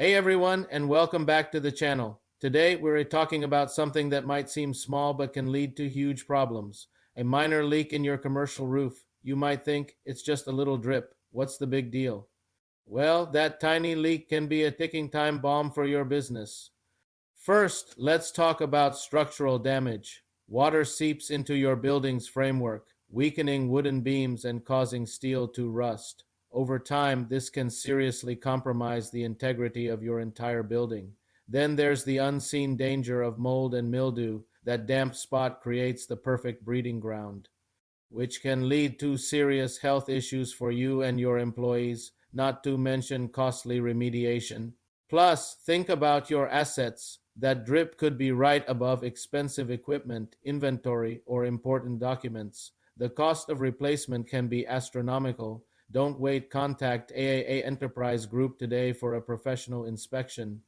Hey everyone, and welcome back to the channel. Today we're talking about something that might seem small but can lead to huge problems. A minor leak in your commercial roof. You might think it's just a little drip. What's the big deal? Well, that tiny leak can be a ticking time bomb for your business. First, let's talk about structural damage. Water seeps into your building's framework, weakening wooden beams and causing steel to rust. Over time, this can seriously compromise the integrity of your entire building. Then there's the unseen danger of mold and mildew. That damp spot creates the perfect breeding ground, which can lead to serious health issues for you and your employees, not to mention costly remediation. Plus, think about your assets. That drip could be right above expensive equipment, inventory, or important documents. The cost of replacement can be astronomical. Don't wait, contact AAA Enterprise Group today for a professional inspection.